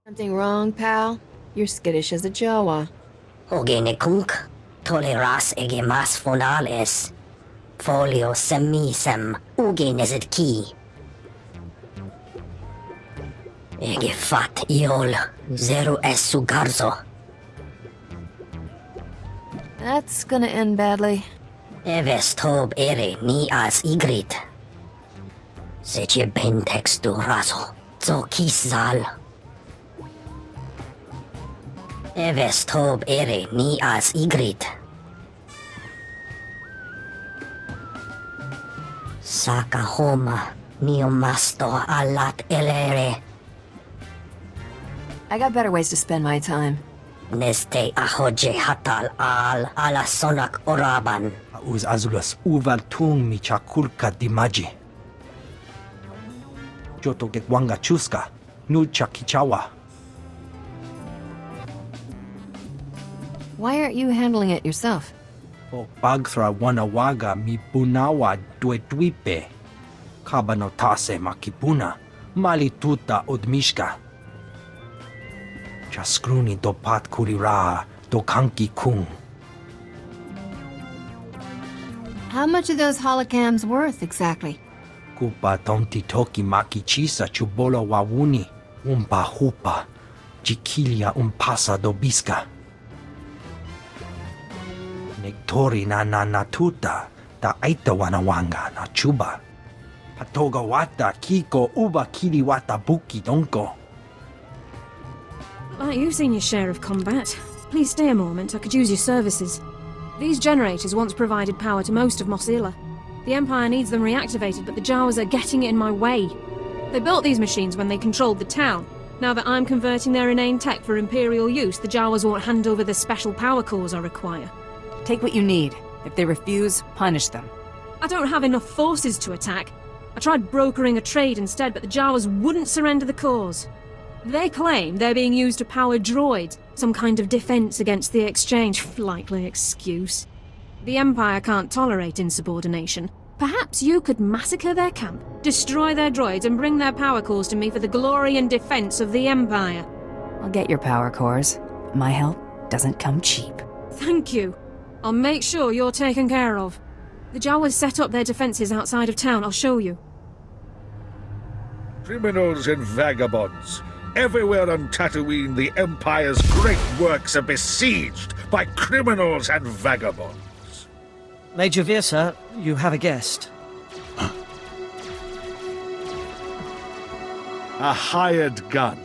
Something wrong, pal? You're skittish as a Jawa. Ogenekunk, toleras ege mas fonales. Folio semisem, ugeneset ki. Ege fat iol, zero es sugarzo. That's gonna end badly. Eves tob ere ni as igrit. Sece ben textu razo, zo kis zal. Eves tob ere ni as igrit. Saka homa, niomasto alat elere. I got better ways to spend my time. Neste ahoje hatal al ala sonak oraban. Uz azulas uval tung mi chakulka dimaji. Joto get wanga chuska, nu chakichawa. Why aren't you handling it yourself? O bagthra wanawaga mi bunawa duetwipe. Kabanotase makipuna, malituta odmishka. Chaskruni dopat kurira, dokanki kung. How much are those holocams worth, exactly? Kupa tonti toki makichisa chubola wawuni, umpa hupa, jikilia umpasa dobiska. Nektori na natuta, ta aita wanawanga na chuba. Patoga wata kiko uba kiliwata buki donko. You've seen your share of combat. Please stay a moment, I could use your services. These generators once provided power to most of Mosilla. The Empire needs them reactivated, but the Jawas are getting in my way. They built these machines when they controlled the town. Now that I'm converting their inane tech for Imperial use, the Jawas won't hand over the special power cores I require. Take what you need. If they refuse, punish them. I don't have enough forces to attack. I tried brokering a trade instead, but the Jawas wouldn't surrender the cores. They claim they're being used to power droids, some kind of defense against the exchange. Likely excuse. The Empire can't tolerate insubordination. Perhaps you could massacre their camp, destroy their droids, and bring their power cores to me for the glory and defense of the Empire. I'll get your power cores. My help doesn't come cheap. Thank you. I'll make sure you're taken care of. The Jawas set up their defenses outside of town. I'll show you. Criminals and vagabonds. Everywhere on Tatooine, the Empire's great works are besieged by criminals and vagabonds. Major Veer, sir, you have a guest. A hired gun.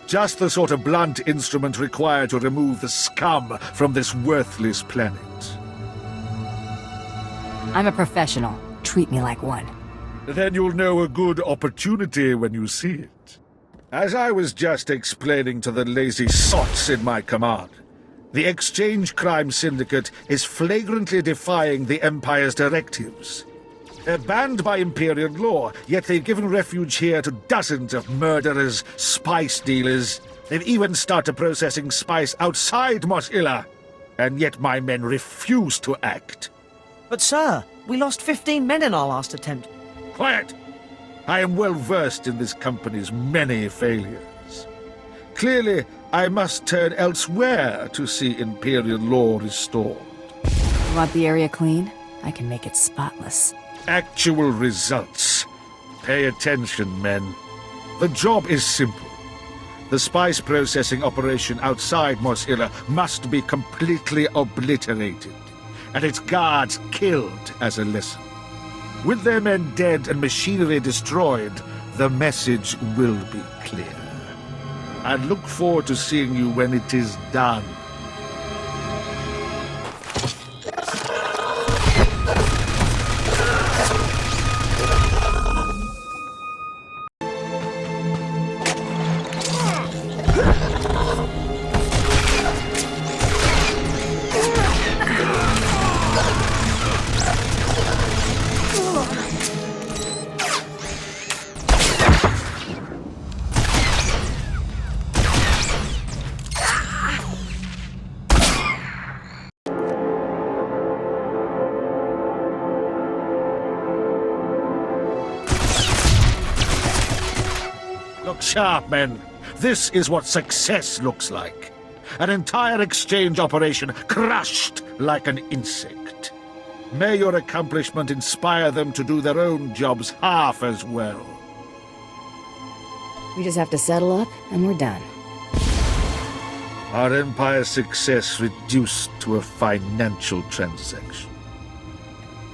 Just the sort of blunt instrument required to remove the scum from this worthless planet. I'm a professional. Treat me like one. Then you'll know a good opportunity when you see it. As I was just explaining to the lazy sots in my command, the Exchange Crime Syndicate is flagrantly defying the Empire's directives. They're banned by Imperial law, yet they've given refuge here to dozens of murderers, spice dealers. They've even started processing spice outside Mosilla, and yet my men refuse to act. But sir, we lost 15 men in our last attempt. Quiet! I am well versed in this company's many failures. Clearly, I must turn elsewhere to see Imperial law restored. You want the area clean? I can make it spotless. Actual results. Pay attention, men. The job is simple. The spice processing operation outside Mosilla must be completely obliterated, and its guards killed as a lesson. With their men dead and machinery destroyed, the message will be clear. I look forward to seeing you when it is done. Look sharp, men. This is what success looks like. An entire exchange operation crushed like an insect. May your accomplishment inspire them to do their own jobs half as well. We just have to settle up, and we're done. Our Empire's success reduced to a financial transaction.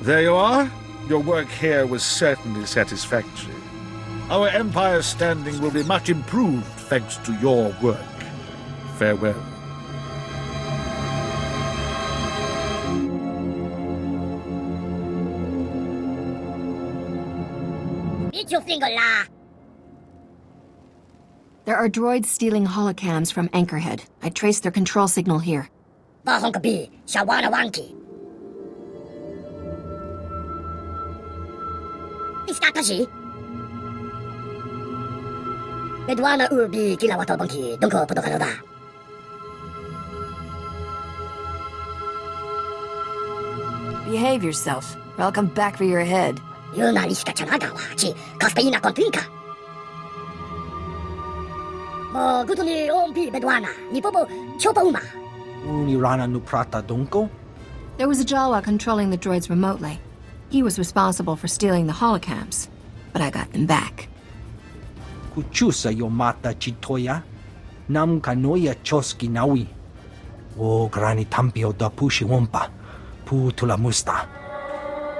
There you are. Your work here was certainly satisfactory. Our Empire's standing will be much improved thanks to your work. Farewell. There are droids stealing holocams from Anchorhead. I traced their control signal here. Bahonkabi, Shawanawanki. Istatashi. Bedwana Urbi Kilawatobanki, Dunko Podokanoda. Behave yourself, or I'll come back for your head. Yuna Liska Chanagawa, Chi, Castaina Contrinka. Mo Gutuni Ompi Bedwana, Nipobo, Chopauma. Unirana Nuprata Dunko? There was a Jawa controlling the droids remotely. He was responsible for stealing the holocams, but I got them back. Kuchusa Yomata Chitoya? Nam Kanoya Choski Nawi. O Grani Tampio da Pushi Wompa. Pu Tula Musta.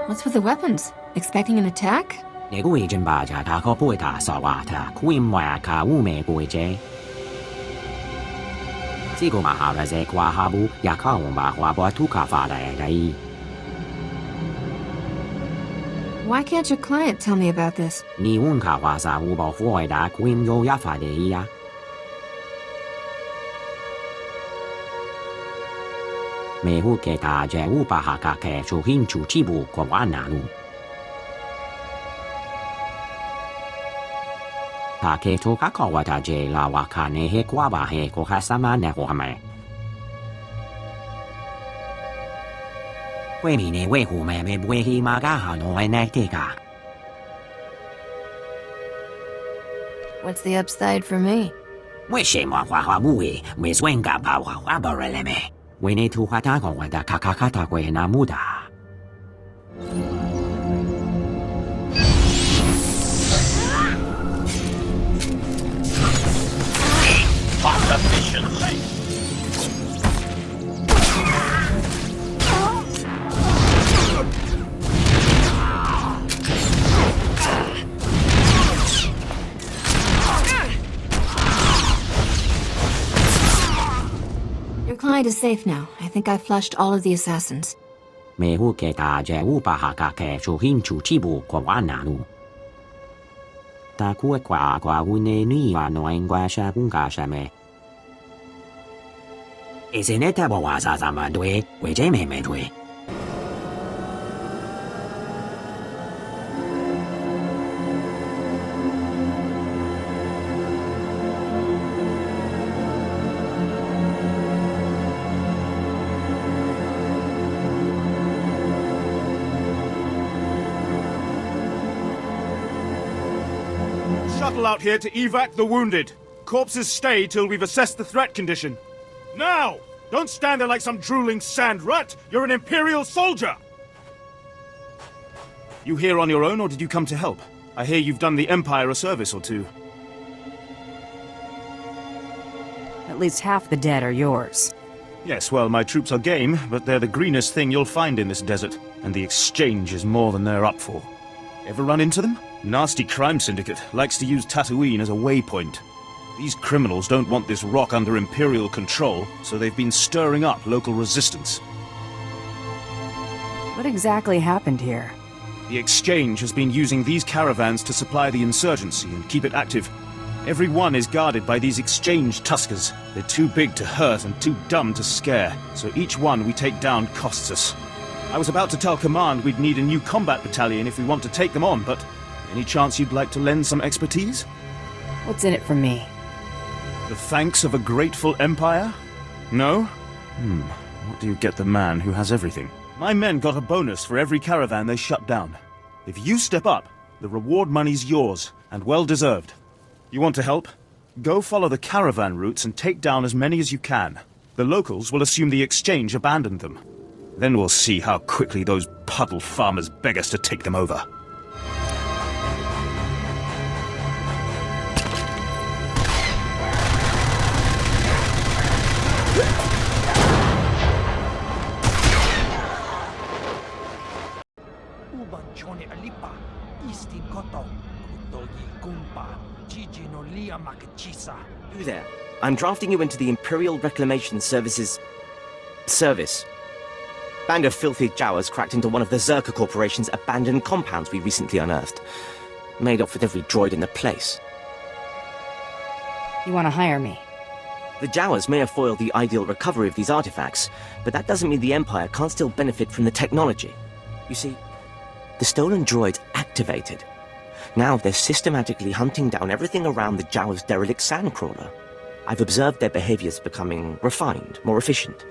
What's with the weapons? Expecting an attack?你估已經把這他可背他傻話他估唔話他烏咩背啫。這個馬下來這掛下部也靠我把話把土卡發來的。Why can't your client tell me about this? 你問卡話啥烏保護外的估唔有一發的呀？美戶嘅大隻烏把下格嘅出現出起步個灣南路。他ke to ka ko wata je la wa ka ne he kwa ba he ko ha sama ne ho mai. We mi ne we hu me me we hi ma ga ha no ne te ka. What's the upside for me? We she ma wa bu we swing ka ba wa ba re le me. We ne tu ha ta ko wa da ka ta ko na mu da. Efficiency. Your client is safe now. I think I flushed all of the assassins. Me hu ke ta je u ba ha ka ke chu hin chu chi bu ko wa na lu. Ta ku kwa u ne ni wa no en kwa sha bun ka sha me. Isn't it a wa sa sa ma dwe we je me me dwe. Shuttle out here to evac the wounded. Corpses stay till we've assessed the threat condition. Now! Don't stand there like some drooling sand rat! You're an Imperial soldier! You here on your own, or did you come to help? I hear you've done the Empire a service or two. At least half the dead are yours. Yes, well, my troops are game, but they're the greenest thing you'll find in this desert, and the exchange is more than they're up for. Ever run into them? Nasty crime syndicate likes to use Tatooine as a waypoint. These criminals don't want this rock under Imperial control, so they've been stirring up local resistance. What exactly happened here? The Exchange has been using these caravans to supply the insurgency and keep it active. Every one is guarded by these Exchange Tuskers. They're too big to hurt and too dumb to scare, so each one we take down costs us. I was about to tell Command we'd need a new combat battalion if we want to take them on, but any chance you'd like to lend some expertise? What's in it for me? The thanks of a grateful empire? No? What do you get the man who has everything? My men got a bonus for every caravan they shut down. If you step up, the reward money's yours, and well deserved. You want to help? Go follow the caravan routes and take down as many as you can. The locals will assume the exchange abandoned them. Then we'll see how quickly those puddle farmers beg us to take them over. You there. I'm drafting you into the Imperial Reclamation Service's... service. Band of filthy Jawas cracked into one of the Zerka Corporation's abandoned compounds we recently unearthed. Made off with every droid in the place. You want to hire me? The Jawas may have foiled the ideal recovery of these artifacts, but that doesn't mean the Empire can't still benefit from the technology. You see, the stolen droids activated. Now they're systematically hunting down everything around the Jawas' derelict sandcrawler. I've observed their behaviors becoming refined, more efficient.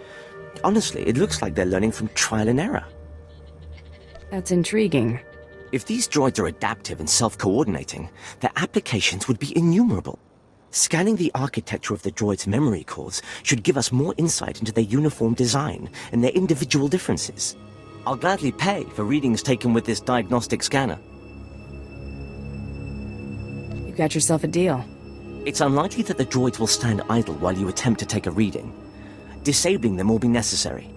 Honestly, it looks like they're learning from trial and error. That's intriguing. If these droids are adaptive and self-coordinating, their applications would be innumerable. Scanning the architecture of the droids' memory cores should give us more insight into their uniform design and their individual differences. I'll gladly pay for readings taken with this diagnostic scanner. You got yourself a deal. It's unlikely that the droids will stand idle while you attempt to take a reading. Disabling them will be necessary.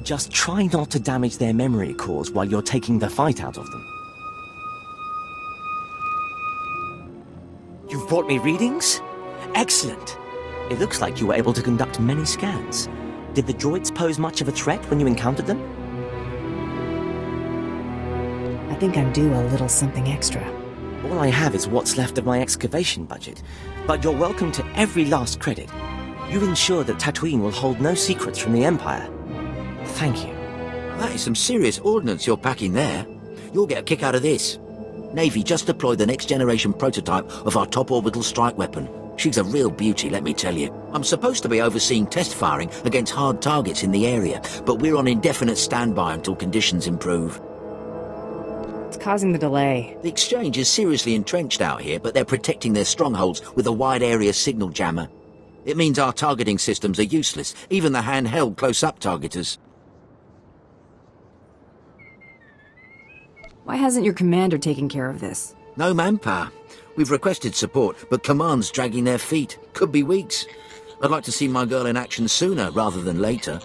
Just try not to damage their memory cores while you're taking the fight out of them. You've brought me readings? Excellent. It looks like you were able to conduct many scans. Did the droids pose much of a threat when you encountered them? I think I'm due a little something extra. All I have is what's left of my excavation budget, but you're welcome to every last credit. You've ensured that Tatooine will hold no secrets from the Empire. Thank you. That is some serious ordnance you're packing there. You'll get a kick out of this. Navy just deployed the next generation prototype of our top orbital strike weapon. She's a real beauty, let me tell you. I'm supposed to be overseeing test firing against hard targets in the area, but we're on indefinite standby until conditions improve. It's causing the delay. The exchange is seriously entrenched out here, but they're protecting their strongholds with a wide area signal jammer. It means our targeting systems are useless, even the handheld close-up targeters. Why hasn't your commander taken care of this? No manpower. We've requested support, but command's dragging their feet. Could be weeks. I'd like to see my girl in action sooner rather than later.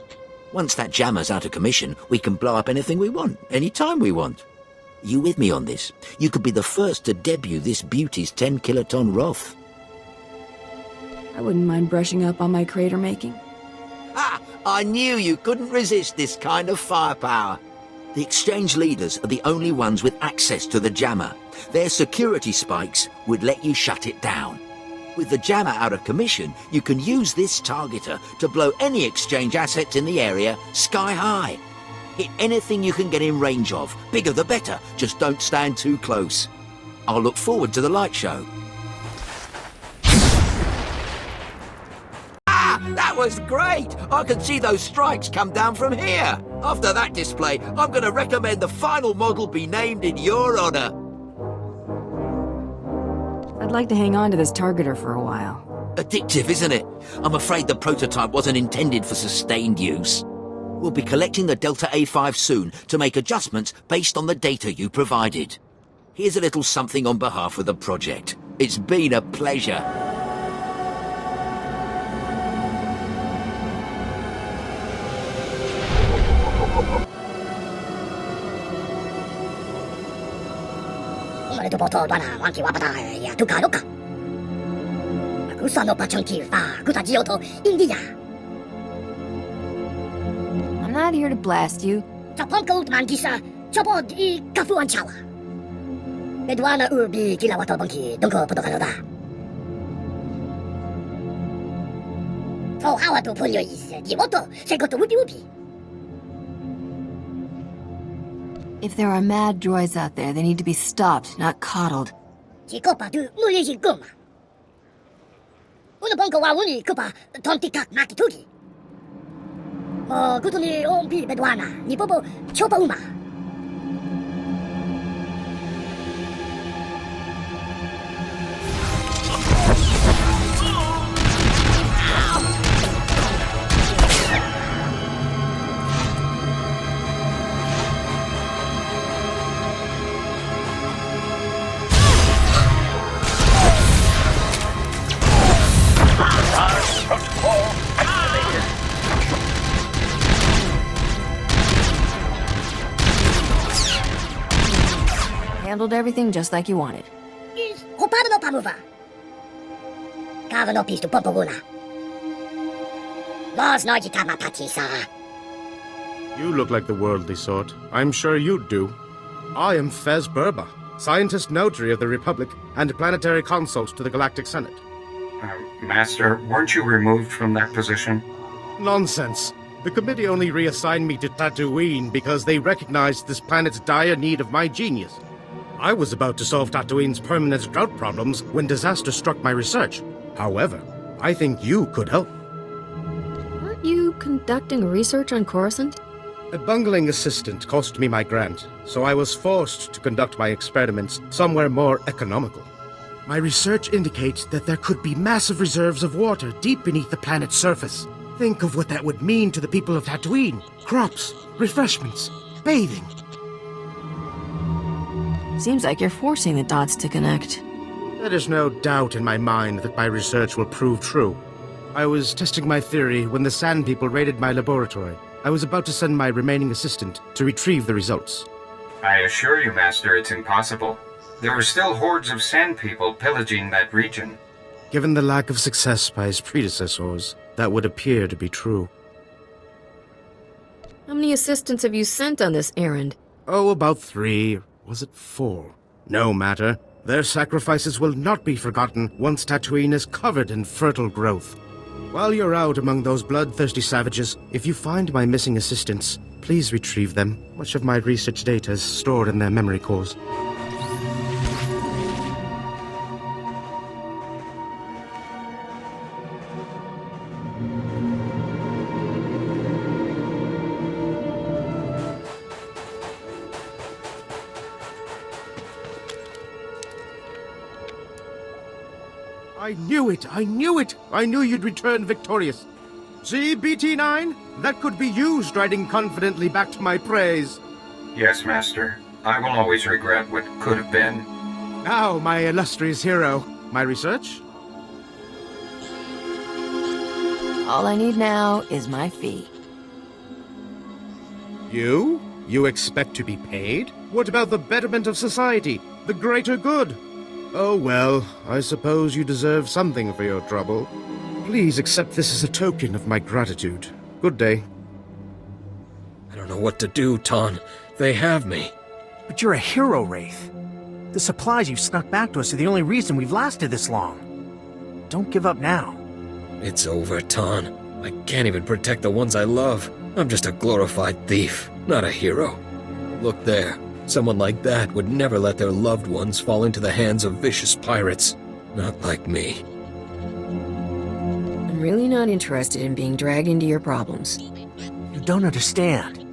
Once that jammer's out of commission, we can blow up anything we want, anytime we want. You with me on this? You could be the first to debut this beauty's 10-kiloton Roth. I wouldn't mind brushing up on my crater making. Ah! I knew you couldn't resist this kind of firepower. The exchange leaders are the only ones with access to the jammer. Their security spikes would let you shut it down. With the jammer out of commission, you can use this targeter to blow any exchange assets in the area sky high. Hit anything you can get in range of. Bigger the better, just don't stand too close. I'll look forward to the light show. That was great! I can see those strikes come down from here. After that display, I'm going to recommend the final model be named in your honor. I'd like to hang on to this targeter for a while. Addictive, isn't it? I'm afraid the prototype wasn't intended for sustained use. We'll be collecting the Delta A5 soon to make adjustments based on the data you provided. Here's a little something on behalf of the project. It's been a pleasure. I'm not here to blast you. If there are mad droids out there, they need to be stopped, not coddled. handled everything just like you wanted. You look like the worldly sort. I'm sure you do. I am Fez Burba, scientist notary of the Republic and planetary consult to the Galactic Senate. Master, weren't you removed from that position? Nonsense. The committee only reassigned me to Tatooine because they recognized this planet's dire need of my genius. I was about to solve Tatooine's permanent drought problems when disaster struck my research. However, I think you could help. Weren't you conducting research on Coruscant? A bungling assistant cost me my grant, so I was forced to conduct my experiments somewhere more economical. My research indicates that there could be massive reserves of water deep beneath the planet's surface. Think of what that would mean to the people of Tatooine. Crops, refreshments, bathing. Seems like you're forcing the dots to connect. There is no doubt in my mind that my research will prove true. I was testing my theory when the Sand People raided my laboratory. I was about to send my remaining assistant to retrieve the results. I assure you, Master, it's impossible. There were still hordes of Sand People pillaging that region. Given the lack of success by his predecessors, that would appear to be true. How many assistants have you sent on this errand? Oh, about 3. Was it 4? No matter. Their sacrifices will not be forgotten once Tatooine is covered in fertile growth. While you're out among those bloodthirsty savages, if you find my missing assistants, please retrieve them. Much of my research data is stored in their memory cores. I knew it! I knew it! I knew you'd return victorious. See, BT-9? That could be you striding confidently back to my praise. Yes, Master. I will always regret what could have been. Now, my illustrious hero, my research? All I need now is my fee. You? You expect to be paid? What about the betterment of society? The greater good? Oh well, I suppose you deserve something for your trouble. Please accept this as a token of my gratitude. Good day. I don't know what to do, Ton. They have me. But you're a hero, Wraith. The supplies you've snuck back to us are the only reason we've lasted this long. Don't give up now. It's over, Ton. I can't even protect the ones I love. I'm just a glorified thief, not a hero. Look there. Someone like that would never let their loved ones fall into the hands of vicious pirates. Not like me. I'm really not interested in being dragged into your problems. You don't understand.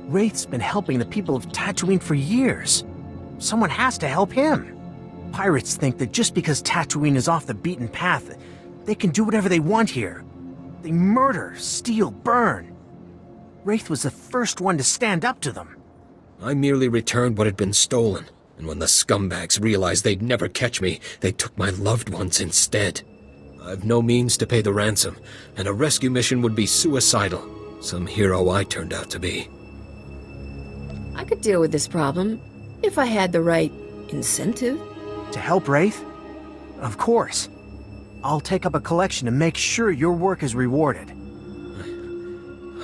Wraith's been helping the people of Tatooine for years. Someone has to help him. Pirates think that just because Tatooine is off the beaten path, they can do whatever they want here. They murder, steal, burn. Wraith was the first one to stand up to them. I merely returned what had been stolen, and when the scumbags realized they'd never catch me, they took my loved ones instead. I've no means to pay the ransom, and a rescue mission would be suicidal. Some hero I turned out to be. I could deal with this problem if I had the right incentive. To help Wraith? Of course. I'll take up a collection and make sure your work is rewarded.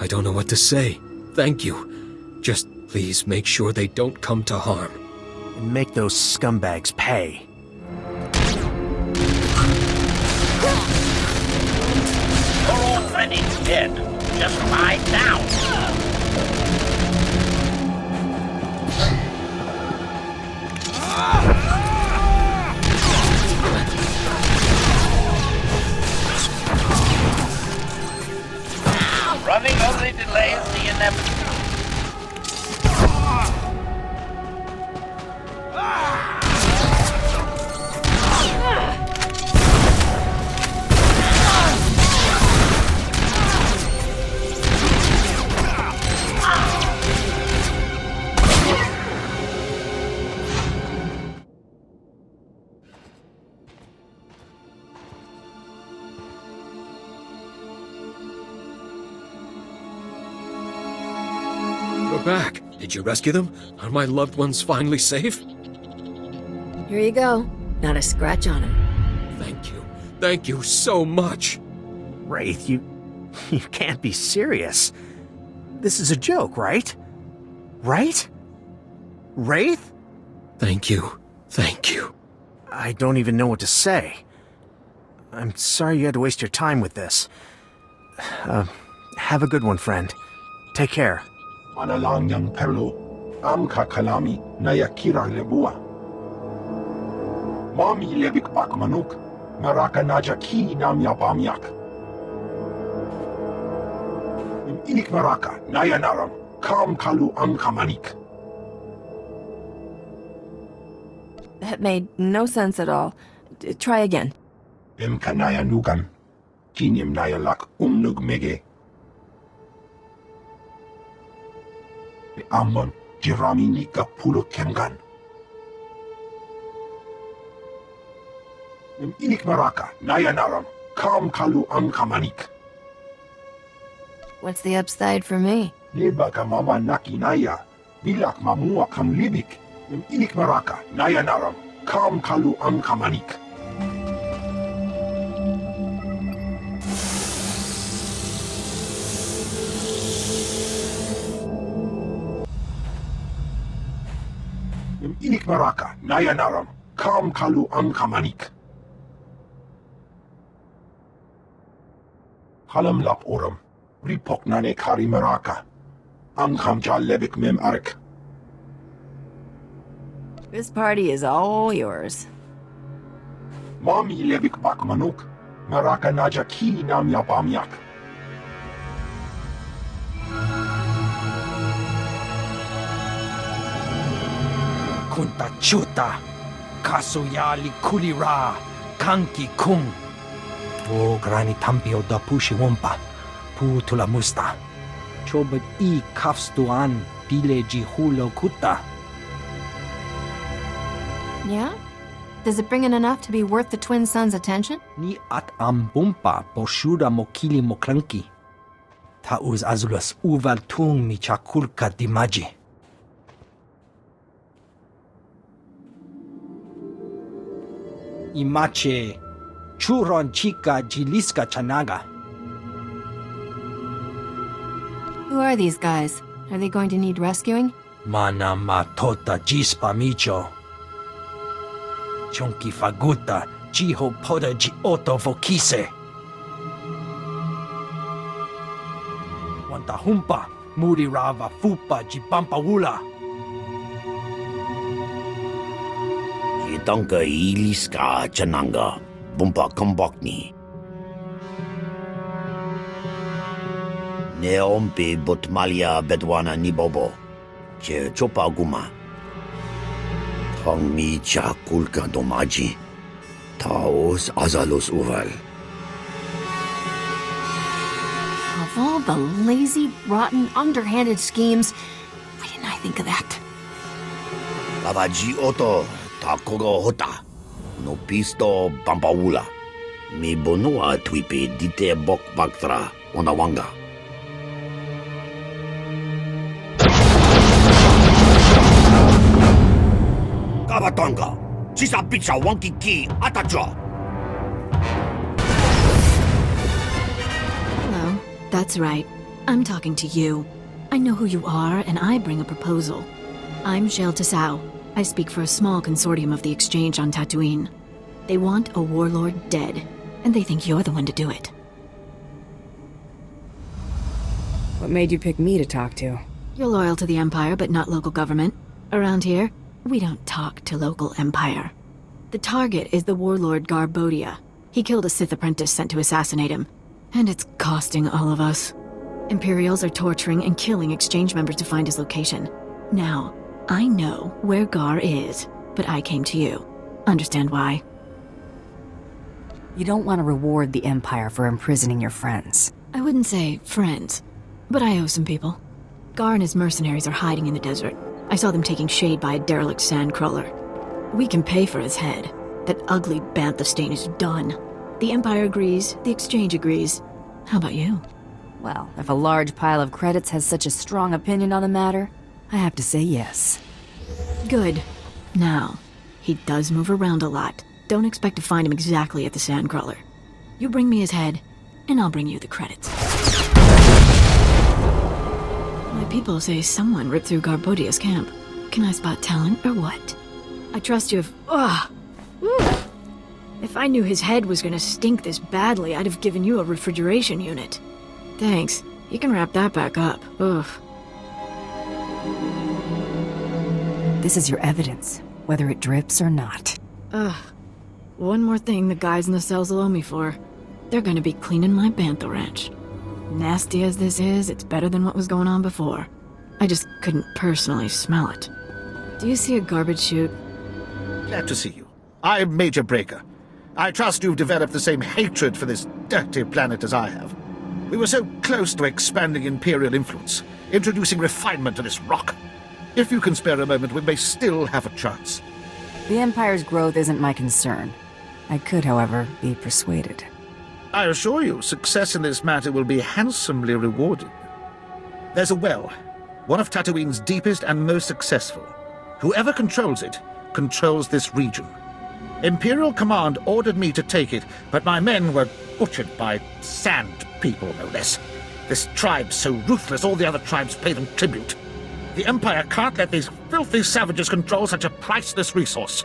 I don't know what to say. Thank you. Just please make sure they don't come to harm. And make those scumbags pay. Your old friend is dead. Just lie down. Running only delays the inevitable. You're back. Did you rescue them? Are my loved ones finally safe? Here you go. Not a scratch on him. Thank you. Thank you so much. Wraith, you can't be serious. This is a joke, right? Right? Wraith? Thank you. Thank you. I don't even know what to say. I'm sorry you had to waste your time with this. Have a good one, friend. Take care. Manalangyang perlo, am kakalami na yakira lebua. Mami lebik bak manuk, maraka naja ki nam yapamyak. Inik maraka, nayanaram, kam kalu am kamanik. That made no sense at all. Try again. Kanaya nugan, kinim nayalak umnug mege. Amon, jirami nika pulo kemgan. Inik maraka, nayanaram, kam kalu am kamanik. What's the upside for me? Lebaka mama naki naya, bilak mamua kam libik. Inik maraka, nayanaram, kam kalu am kamanik. Inik maraka, nayanaram, kam kalu am kamanik. Halam lap oram, ripok nane kari maraka, am kamja lebik mem arik. This party is all yours. Mami lebik bak manuk, maraka naja ki nam yapamyak. Kunta chuta, kasuyali kulira, kanki kung. O grani tampio da pushi wompa, putula musta. Chobad I kafstuan, pileji hulo kuta. Yeah? Does it bring in enough to be worth the twin sons' attention? Ni at ambumpa boshura mokili moklanki. Tauz azulas uval tung mi chakulka dimaji. Imache churon chica jiliska chanaga. Who are these guys? Are they going to need rescuing? Mana matota jispa micho. Chonki faguta jiho poda ji oto vokise. Wanta humpa muri rava fupa ji pampawula. Itanka iliska chananga, bumpa kambakni. Neompe botmalia bedwana nibobo, che chopa guma. Hangmi cha kulka domaji, taos azalos uval. Of all the lazy, rotten, underhanded schemes, why didn't I think of that? Lavaji oto, takogo hota, no pisto bampaula. Mi bonua twipe dite bok baktra, onawanga. Kabatonga, sisa pizza wonky ki atajo. Hello, that's right. I'm talking to you. I know who you are, and I bring a proposal. I'm Shale Tasao. I speak for a small consortium of the exchange on Tatooine. They want a warlord dead, and they think you're the one to do it. What made you pick me to talk to? You're loyal to the Empire, but not local government. Around here, we don't talk to local Empire. The target is the warlord Garbodia. He killed a Sith apprentice sent to assassinate him, and it's costing all of us. Imperials are torturing and killing exchange members to find his location. Now, I know where Gar is, but I came to you. Understand why? You don't want to reward the Empire for imprisoning your friends. I wouldn't say friends, but I owe some people. Gar and his mercenaries are hiding in the desert. I saw them taking shade by a derelict sandcrawler. We can pay for his head. That ugly bantha stain is done. The Empire agrees, the Exchange agrees. How about you? Well, if a large pile of credits has such a strong opinion on the matter, I have to say yes. Good. Now, He does move around a lot. Don't expect to find him exactly at the Sandcrawler. You bring me his head, and I'll bring you the credits. My people say someone ripped through Garbodia's camp. Can I spot talent or what? I trust you if... Ugh! If I knew his head was gonna stink this badly, I'd have given you a refrigeration unit. Thanks. You can wrap that back up. Ugh. This is your evidence, whether it drips or not. Ugh. One more thing the guys in the cells will owe me for. They're gonna be cleaning my bantha ranch. Nasty as this is, it's better than what was going on before. I just couldn't personally smell it. Do you see a garbage chute? Glad to see you. I'm Major Breaker. I trust you've developed the same hatred for this dirty planet as I have. We were so close to expanding Imperial influence, introducing refinement to this rock. If you can spare a moment, we may still have a chance. The Empire's growth isn't my concern. I could, however, be persuaded. I assure you, success in this matter will be handsomely rewarded. There's a well, one of Tatooine's deepest and most successful. Whoever controls it, controls this region. Imperial Command ordered me to take it, but my men were butchered by sand people, no less. This tribe's so ruthless, all the other tribes pay them tribute. The Empire can't let these filthy savages control such a priceless resource.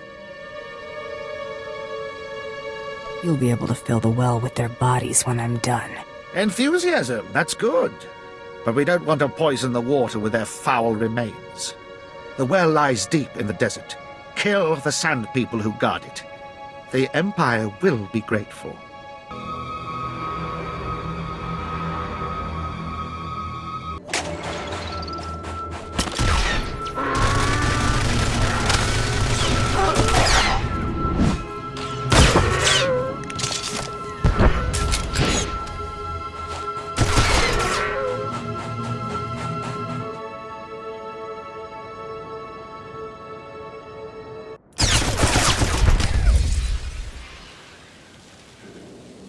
You'll be able to fill the well with their bodies when I'm done. Enthusiasm, that's good. But we don't want to poison the water with their foul remains. The well lies deep in the desert. Kill the sand people who guard it. The Empire will be grateful.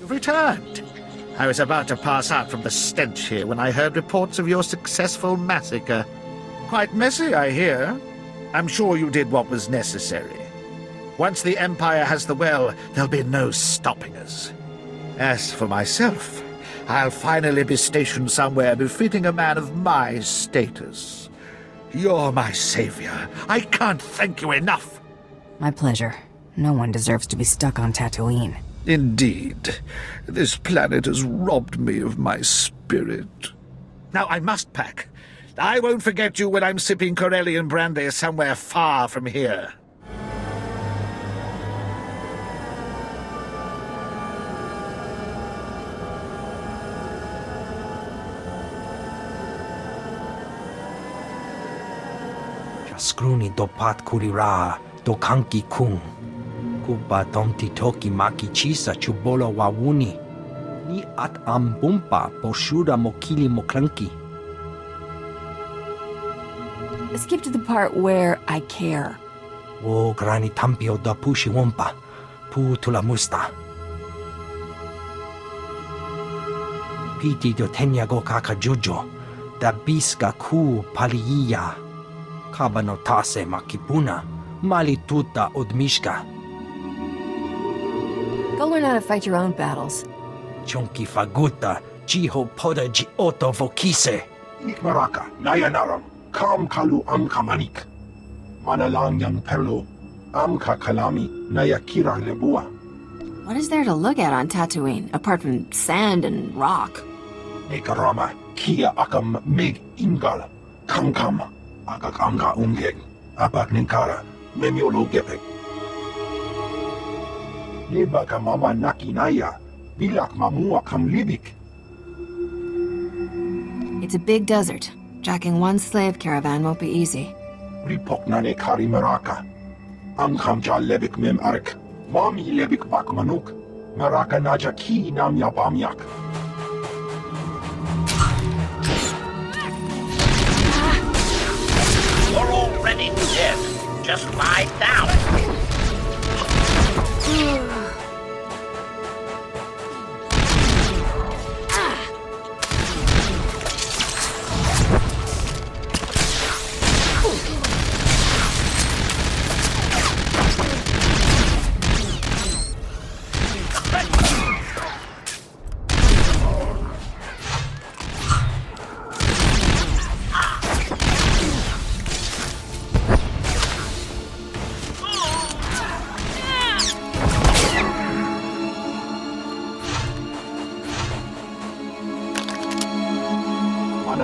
Returned. I was about to pass out from the stench here when I heard reports of your successful massacre. Quite messy, I hear. I'm sure you did what was necessary. Once the Empire has the well, there'll be no stopping us. As for myself, I'll finally be stationed somewhere befitting a man of my status. You're my savior. I can't thank you enough. My pleasure. No one deserves to be stuck on Tatooine. Indeed. This planet has robbed me of my spirit. Now I must pack. I won't forget you when I'm sipping Corellian brandy somewhere far from here. Jaskruni dopat kurira do kanki kung. Kuba tomti toki maki chisa chubolo wawuni. Ni at ambumpa poshuda mokili moklanki. Skip to the part where I care. O grani tampio da pushi wompa. Pu tula musta. Piti do tenya go kaka jujo. Da biska ku paliya. Kabano tase makipuna. Mali tuta odmishka. Go learn how to fight your own battles. Chonki faguta, jiho poda ji oto vokise. Nikmaraka, Nayanaram, Kam Kalu Amka Manik. Manalangyang Perlo, Amka Kalami, Nayakira Lebua. What is there to look at on Tatooine, apart from sand and rock? Nikarama, Kia Akam Meg Ingal, Kam Kam, Agakanga Ungeg, Apak Ninkara, Memiolo Gepek. Lebaka Mama Nakinaya, Bilak Mamua Kam Libik. It's a big desert. Jacking one slave caravan won't be easy. Ripoknane Kari Maraka. Amkamja Lebik Mem Ark. Mami Lebik Bak Manuk. Maraka Naja Ki Namya Bamyak. You're already dead. Just lie down.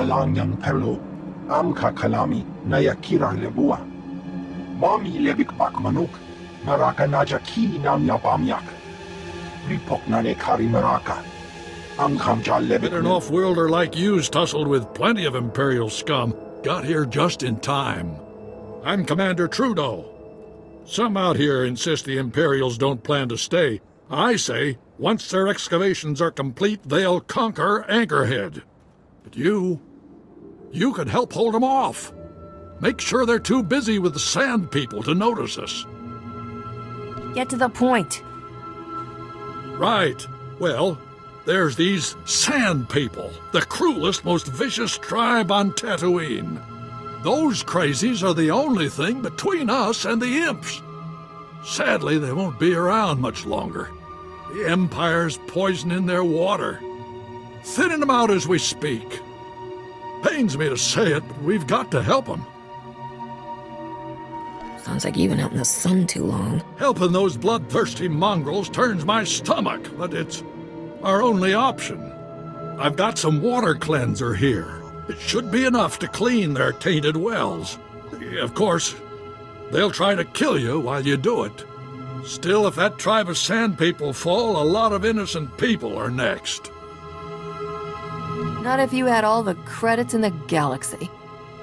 Manalanyang Perlo, Amka Kalami, Nayakira Lebua. Mami Lebik Bakmanuk, Maraka Naja Ki Nam Yapamyak. Ripoknane Kari Maraka. Amkamja Lebik. But an off-worlder like you's tussled with plenty of Imperial scum. Got here just in time. I'm Commander Trudeau. Some out here insist the Imperials don't plan to stay. I say, once their excavations are complete, they'll conquer Anchorhead. But you could help hold them off. Make sure they're too busy with the Sand People to notice us. Get to the point. Right. Well, there's these Sand People, the cruelest, most vicious tribe on Tatooine. Those crazies are the only thing between us and the Imps. Sadly, they won't be around much longer. The Empire's poisoning their water. Thinning them out as we speak. Pains me to say it, but we've got to help them. Sounds like you've been out in the sun too long. Helping those bloodthirsty mongrels turns my stomach, but it's our only option. I've got some water cleanser here. It should be enough to clean their tainted wells. Of course, they'll try to kill you while you do it. Still, if that tribe of Sand People fall, a lot of innocent people are next. Not if you had all the credits in the galaxy.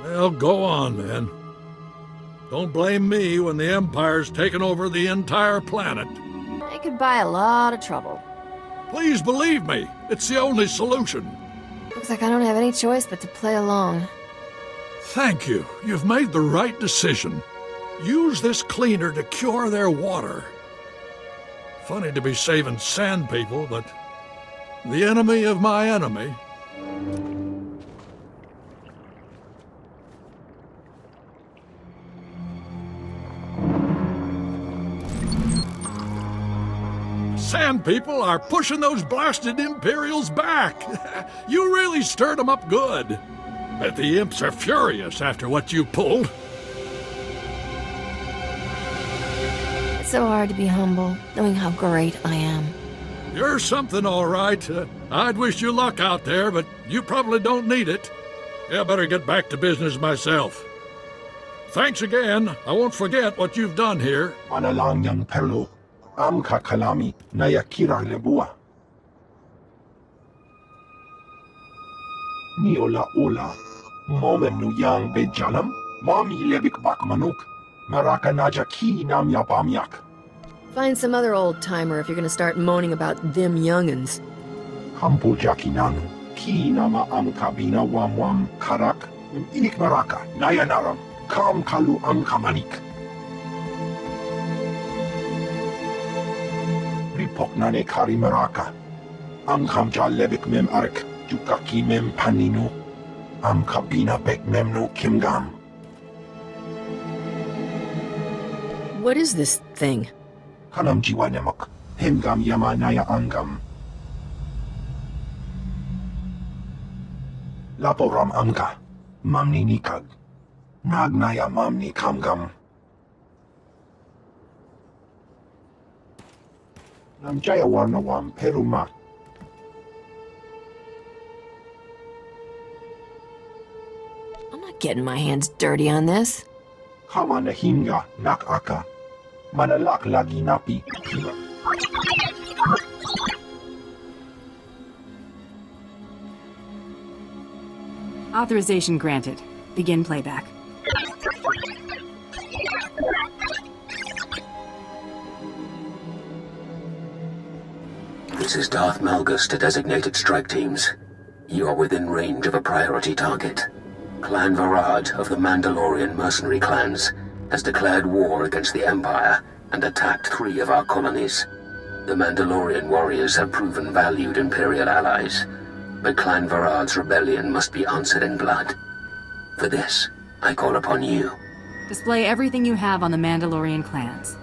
Well, go on, then. Don't blame me when the Empire's taken over the entire planet. They could buy a lot of trouble. Please believe me, it's the only solution. Looks like I don't have any choice but to play along. Thank you. You've made the right decision. Use this cleaner to cure their water. Funny to be saving Sand People, but the enemy of my enemy. Sand People are pushing those blasted Imperials back. You really stirred them up good. Bet the Imps are furious after what you pulled. It's so hard to be humble, knowing how great I am. You're something, all right. I'd wish you luck out there, but you probably don't need it. I better get back to business myself. Thanks again. I won't forget what you've done here. Manalanyang Perlo, Amka Kalami, Nayakira Lebua. Niola Ola, Momenu Yang Bejalam, Mami Lebik Bakmanuk, Maraka Naja Ki Nam Yapamyak. Find some other old-timer if you're gonna start moaning about them young'uns. Hampu Jakinanu, Ki Nama Amkabina Wam Wam Karak, Inik Maraka, Nayanaram, Kam Kalu Amkamanik. Ripoknane Kari Maraka, Amkamja Lebik Mem Ark, Jukaki Mem Paninu, Amkabina Bek Memnu Kimgam. What is this thing? Hanam Jiwa Nemok, Himgam Yama Naya Angam. Laporam Amka, Mamni Nikag, Nagnaya Mamni Kamgam. Namjaya Warnawam Peruma. I'm not getting my hands dirty on this. Kama Nahinga Nakaka. Manalak Lagi Napi. Authorization granted. Begin playback. This is Darth Malgus to designated strike teams. You are within range of a priority target. Clan Varad of the Mandalorian mercenary clans has declared war against the Empire and attacked 3 of our colonies. The Mandalorian warriors have proven valued Imperial allies, but Clan Varad's rebellion must be answered in blood. For this, I call upon you. Display everything you have on the Mandalorian clans.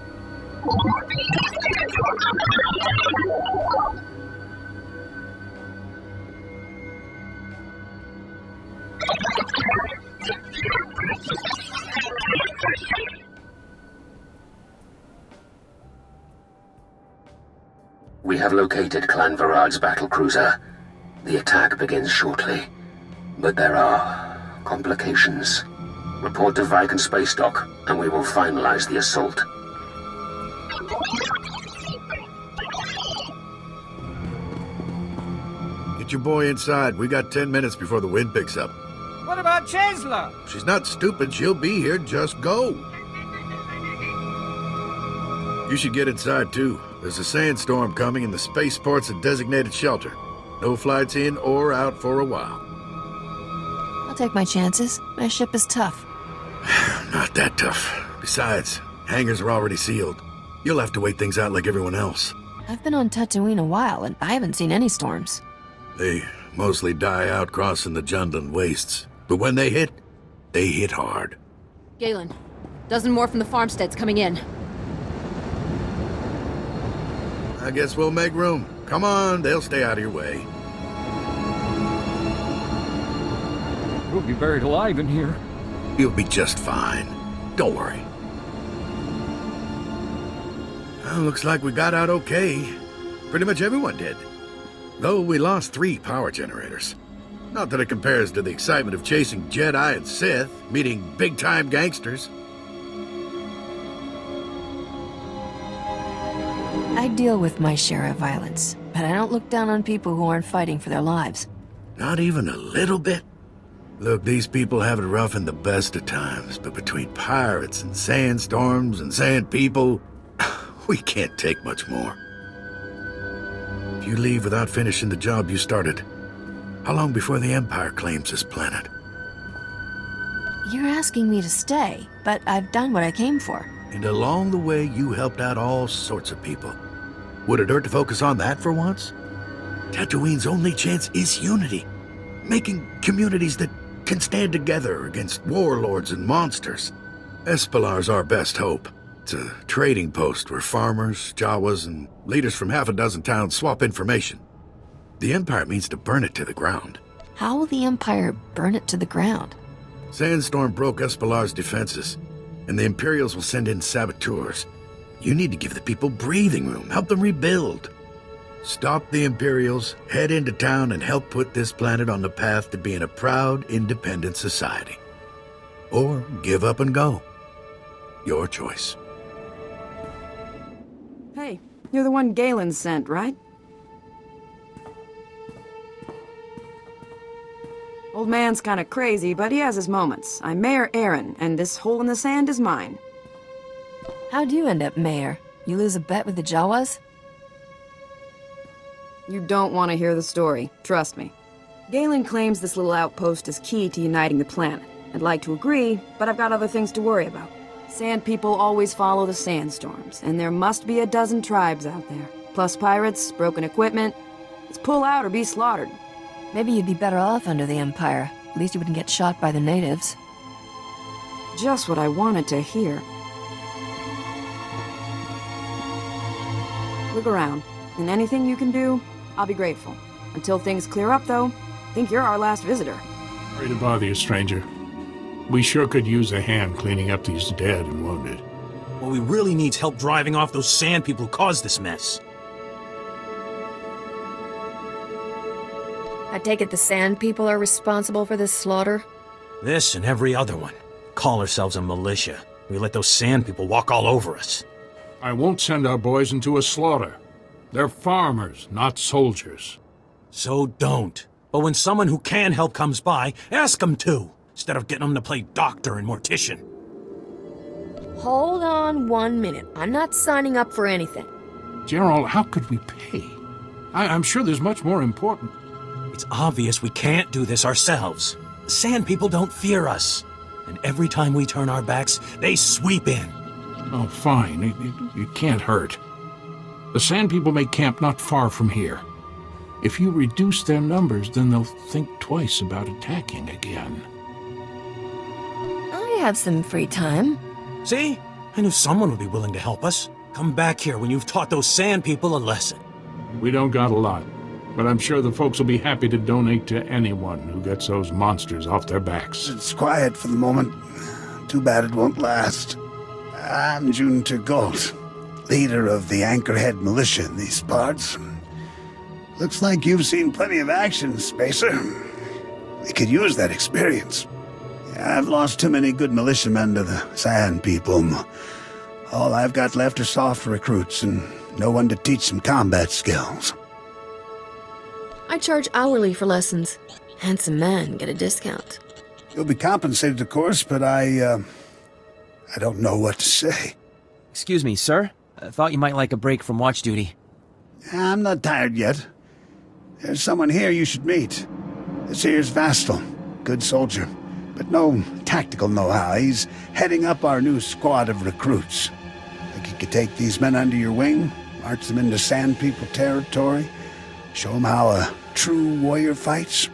We have located Clan Varad's battlecruiser. The attack begins shortly. but there are complications. Report to Viking Space Dock, and we will finalize the assault. Get your boy inside. We got 10 minutes before the wind picks up. What about Chancellor? She's not stupid. She'll be here. Just go. You should get inside, too. There's a sandstorm coming, and the spaceport's a designated shelter. No flights in or out for a while. I'll take my chances. My ship is tough. Not that tough. Besides, hangars are already sealed. You'll have to wait things out like everyone else. I've been on Tatooine a while, and I haven't seen any storms. They mostly die out crossing the Jundland wastes. But when they hit hard. Galen, dozen more from the farmsteads coming in. I guess we'll make room. Come on, they'll stay out of your way. We'll be buried alive in here. You'll be just fine. Don't worry. Well, looks like we got out okay. Pretty much everyone did. Though we lost 3 power generators. Not that it compares to the excitement of chasing Jedi and Sith, meeting big-time gangsters. I deal with my share of violence, but I don't look down on people who aren't fighting for their lives. Not even a little bit? Look, these people have it rough in the best of times, but between pirates and sandstorms and sand people, we can't take much more. If you leave without finishing the job you started, how long before the Empire claims this planet? You're asking me to stay, but I've done what I came for. And along the way, you helped out all sorts of people. Would it hurt to focus on that for once? Tatooine's only chance is unity. Making communities that can stand together against warlords and monsters. Espellar's our best hope. It's a trading post where farmers, Jawas, and leaders from half a dozen towns swap information. The Empire means to burn it to the ground. How will the Empire burn it to the ground? Sandstorm broke Espellar's defenses, and the Imperials will send in saboteurs. You need to give the people breathing room, help them rebuild. Stop the Imperials, head into town, and help put this planet on the path to being a proud, independent society. Or give up and go. Your choice. Hey, you're the one Galen sent, right? Old man's kinda crazy, but he has his moments. I'm Mayor Aaron, and this hole in the sand is mine. How'd you end up mayor? You lose a bet with the Jawas? You don't want to hear the story, trust me. Galen claims this little outpost is key to uniting the planet. I'd like to agree, but I've got other things to worry about. Sand people always follow the sandstorms, and there must be a dozen tribes out there. Plus pirates, broken equipment. It's pull out or be slaughtered. Maybe you'd be better off under the Empire. At least you wouldn't get shot by the natives. Just what I wanted to hear. Look around, and anything you can do, I'll be grateful. Until things clear up, though, I think you're our last visitor. Sorry to bother you, stranger. We sure could use a hand cleaning up these dead and wounded. What we really need's help driving off those sand people who caused this mess. I take it the Sand People are responsible for this slaughter? This and every other one. Call ourselves a militia. We let those sand people walk all over us. I won't send our boys into a slaughter. They're farmers, not soldiers. So don't. But when someone who can help comes by, ask them to, instead of getting them to play doctor and mortician. Hold on 1 minute. I'm not signing up for anything. General, how could we pay? I'm sure there's much more important. It's obvious we can't do this ourselves. The sand people don't fear us. And every time we turn our backs, they sweep in. Oh, fine. It can't hurt. The Sand People may camp not far from here. If you reduce their numbers, then they'll think twice about attacking again. I have some free time. See? I knew someone would be willing to help us. Come back here when you've taught those sand people a lesson. We don't got a lot, but I'm sure the folks will be happy to donate to anyone who gets those monsters off their backs. It's quiet for the moment. Too bad it won't last. I'm June Gold, leader of the Anchorhead Militia in these parts. Looks like you've seen plenty of action, Spacer. We could use that experience. I've lost too many good militiamen to the Sand People. All I've got left are soft recruits and no one to teach them combat skills. I charge hourly for lessons. Handsome men get a discount. You'll be compensated, of course, but I don't know what to say. Excuse me, sir. I thought you might like a break from watch duty. I'm not tired yet. There's someone here you should meet. This here's Vastal. Good soldier, but no tactical know-how. He's heading up our new squad of recruits. Think you could take these men under your wing, march them into Sand People territory, show them how a true warrior fights?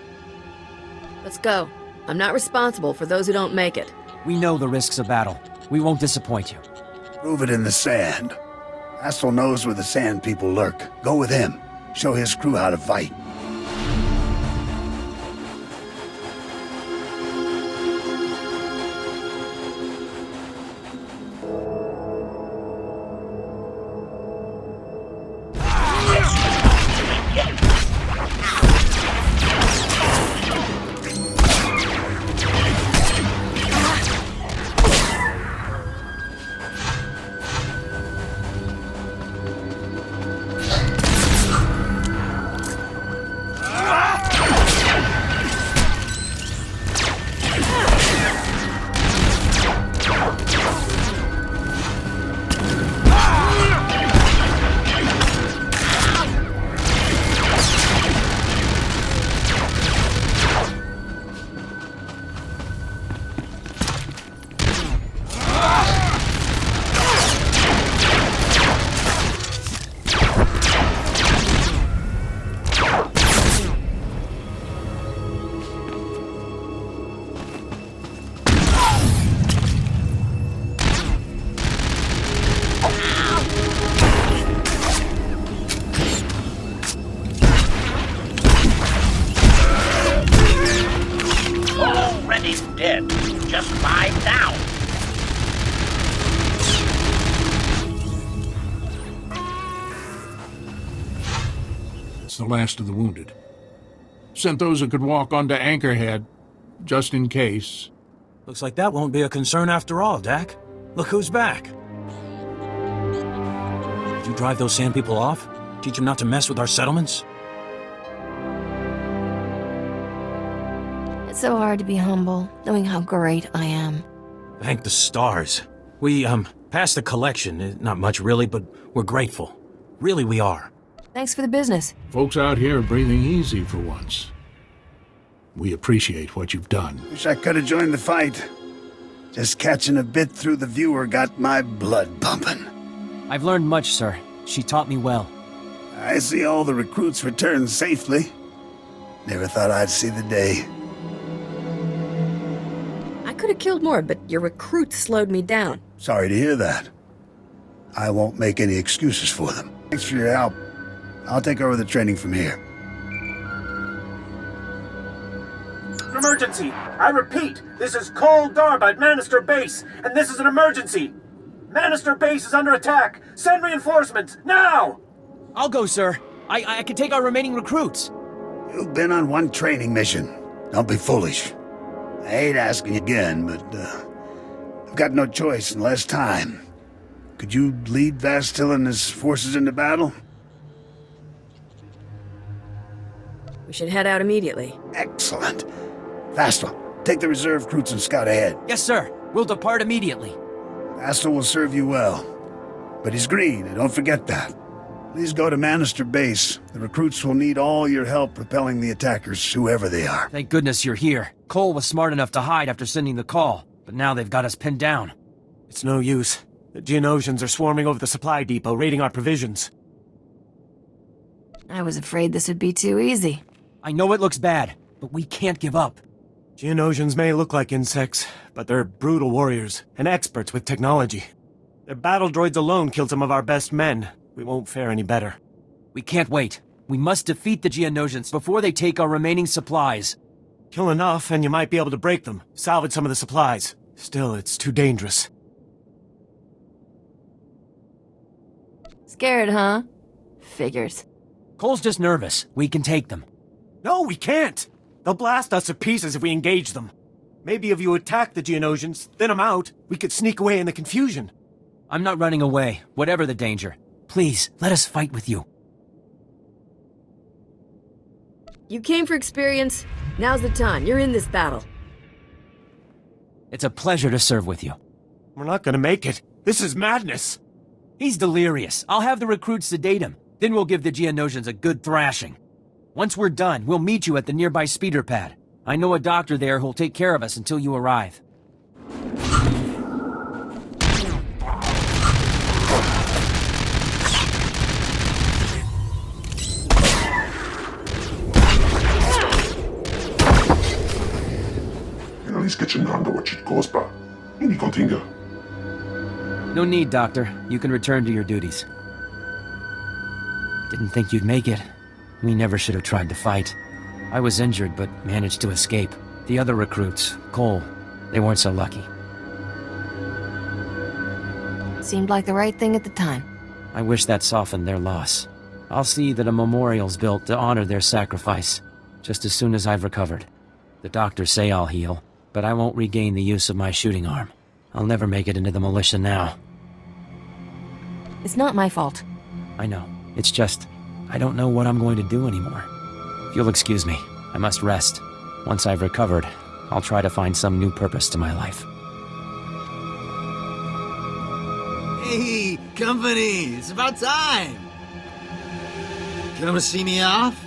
Let's go. I'm not responsible for those who don't make it. We know the risks of battle. We won't disappoint you. Prove it in the sand. Vastal knows where the Sand People lurk. Go with him. Show his crew how to fight. Dead. Just lie down. It's the last of the wounded. Sent those who could walk onto Anchorhead, just in case. Looks like that won't be a concern after all, Dak. Look who's back. Did you drive those Sand People off? Teach them not to mess with our settlements? It's so hard to be humble, knowing how great I am. Thank the stars. We, passed the collection. Not much, really, but we're grateful. Really, we are. Thanks for the business. Folks out here are breathing easy for once. We appreciate what you've done. Wish I could have joined the fight. Just catching a bit through the viewer got my blood pumping. I've learned much, sir. She taught me well. I see all the recruits return safely. Never thought I'd see the day. I could have killed more, but your recruits slowed me down. Sorry to hear that. I won't make any excuses for them. Thanks for your help. I'll take over the training from here. Emergency! I repeat, this is Cole Darba at Manister Base, and this is an emergency! Manister Base is under attack! Send reinforcements, now! I'll go, sir. I can take our remaining recruits. You've been on one training mission. Don't be foolish. I hate asking again, but I've got no choice and less time. Could you lead Vastil and his forces into battle? We should head out immediately. Excellent. Vastil, take the reserve recruits and scout ahead. Yes, sir. We'll depart immediately. Vastil will serve you well. But he's green, and don't forget that. Please go to Manister Base. The recruits will need all your help repelling the attackers, whoever they are. Thank goodness you're here. Cole was smart enough to hide after sending the call, but now they've got us pinned down. It's no use. The Geonosians are swarming over the supply depot, raiding our provisions. I was afraid this would be too easy. I know it looks bad, but we can't give up. Geonosians may look like insects, but they're brutal warriors and experts with technology. Their battle droids alone killed some of our best men. We won't fare any better. We can't wait. We must defeat the Geonosians before they take our remaining supplies. Kill enough and you might be able to break them, salvage some of the supplies. Still, it's too dangerous. Scared, huh? Figures. Cole's just nervous. We can take them. No, we can't! They'll blast us to pieces if we engage them. Maybe if you attack the Geonosians, thin them out, we could sneak away in the confusion. I'm not running away, whatever the danger. Please, let us fight with you. You came for experience. Now's the time. You're in this battle. It's a pleasure to serve with you. We're not gonna make it. This is madness. He's delirious. I'll have the recruits sedate him. Then we'll give the Geonosians a good thrashing. Once we're done, we'll meet you at the nearby speeder pad. I know a doctor there who'll take care of us until you arrive. No need, Doctor. You can return to your duties. Didn't think you'd make it. We never should have tried to fight. I was injured, but managed to escape. The other recruits, Cole, they weren't so lucky. Seemed like the right thing at the time. I wish that softened their loss. I'll see that a memorial's built to honor their sacrifice, just as soon as I've recovered. The doctors say I'll heal, but I won't regain the use of my shooting arm. I'll never make it into the militia now. It's not my fault. I know. It's just, I don't know what I'm going to do anymore. If you'll excuse me, I must rest. Once I've recovered, I'll try to find some new purpose to my life. Hey, company! It's about time! Come to see me off?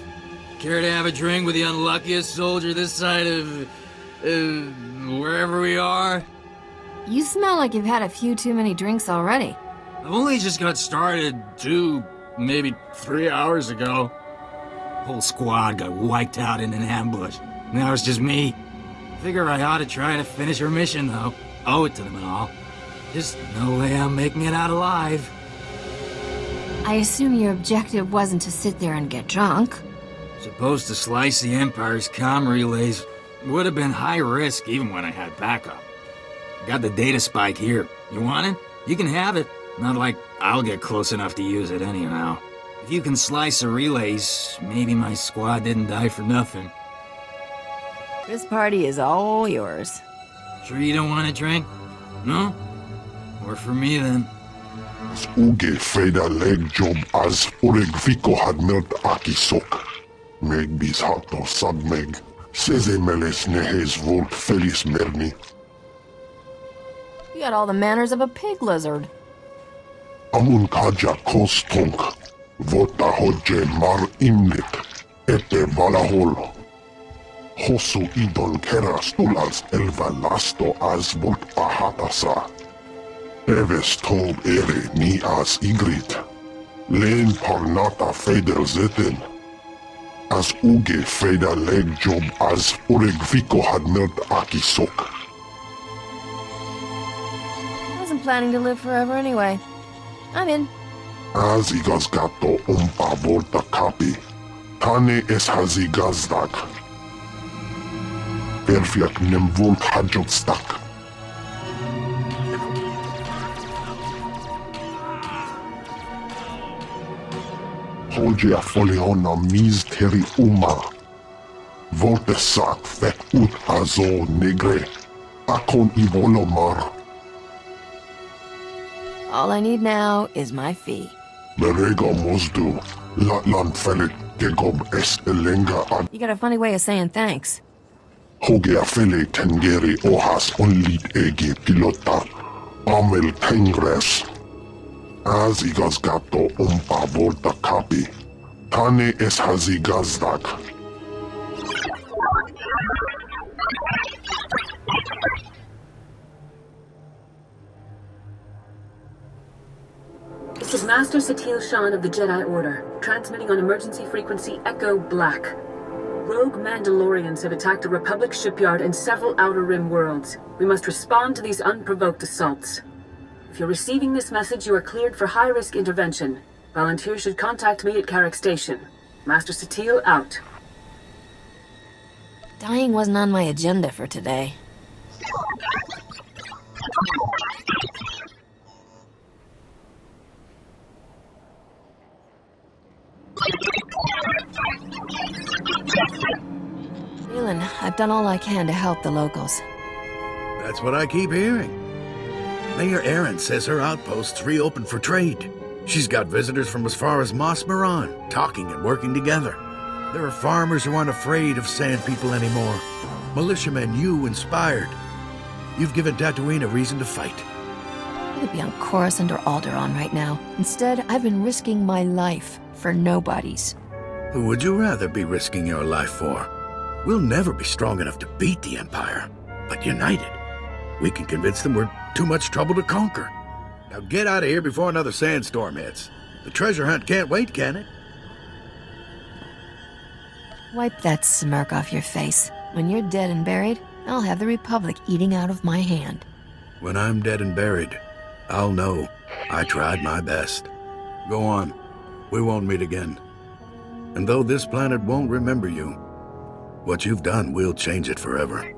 Care to have a drink with the unluckiest soldier this side of... wherever we are? You smell like you've had a few too many drinks already. I've only just got started 2, maybe 3 hours ago. Whole squad got wiped out in an ambush. Now it's just me. Figure I ought to try to finish our mission, though. Owe it to them and all. Just no way I'm making it out alive. I assume your objective wasn't to sit there and get drunk. Supposed to slice the Empire's comm relays. Would have been high risk even when I had backup. Got the data spike here. You want it? You can have it. Not like I'll get close enough to use it anyhow. If you can slice the relays, maybe my squad didn't die for nothing. This party is all yours. Sure you don't want a drink? No? Or for me then. Uge Feda leg job as Oreg Vico had melt Akisok. Meg bis hato sagmeg. Seze meles nehes volt felis merni. You got all the manners of a pig lizard. Amun kaja kostonk. Vota hodje mar imlik. Ete valahol. Hosu idon keras tulals elva lasto as volt ahatasa. Eves tob ere ni as igrit. Len parnata feder zeten. As uge feda leg job as Oreg Vico had melt Akisok. I wasn't planning to live forever anyway. I'm in. As igas gato umpa volta kapi. Tane es hazi gazdak. Perfiak nem volt hajot stak. Holge a foleona mis teri uma. Volte sak fek ut azo negre. Akon ivolomar. All I need now is my fee. Berega mosdu. Latlan felik gegob es elenga ad. You got a funny way of saying thanks. Hoge a fele tengeri ohas onlit ege pilota. Amel tengres. Az igaz gato umpa volta kapi. Tane es hazi gazdak. This is Master Satil Shan of the Jedi Order, transmitting on emergency frequency Echo Black. Rogue Mandalorians have attacked a Republic shipyard and several Outer Rim worlds. We must respond to these unprovoked assaults. If you're receiving this message, you are cleared for high-risk intervention. Volunteers should contact me at Carrick Station. Master Satil out. Dying wasn't on my agenda for today. and I've done all I can to help the locals. That's what I keep hearing. Mayor Erin says her outpost's reopened for trade. She's got visitors from as far as Mos Maran, talking and working together. There are farmers who aren't afraid of Sand People anymore. Militiamen you inspired. You've given Tatooine a reason to fight. I could be on Coruscant or Alderaan right now. Instead, I've been risking my life for nobodies. Who would you rather be risking your life for? We'll never be strong enough to beat the Empire, but united, we can convince them we're too much trouble to conquer. Now get out of here before another sandstorm hits. The treasure hunt can't wait, can it? Wipe that smirk off your face. When you're dead and buried, I'll have the Republic eating out of my hand. When I'm dead and buried, I'll know I tried my best. Go on. We won't meet again. And though this planet won't remember you, what you've done will change it forever.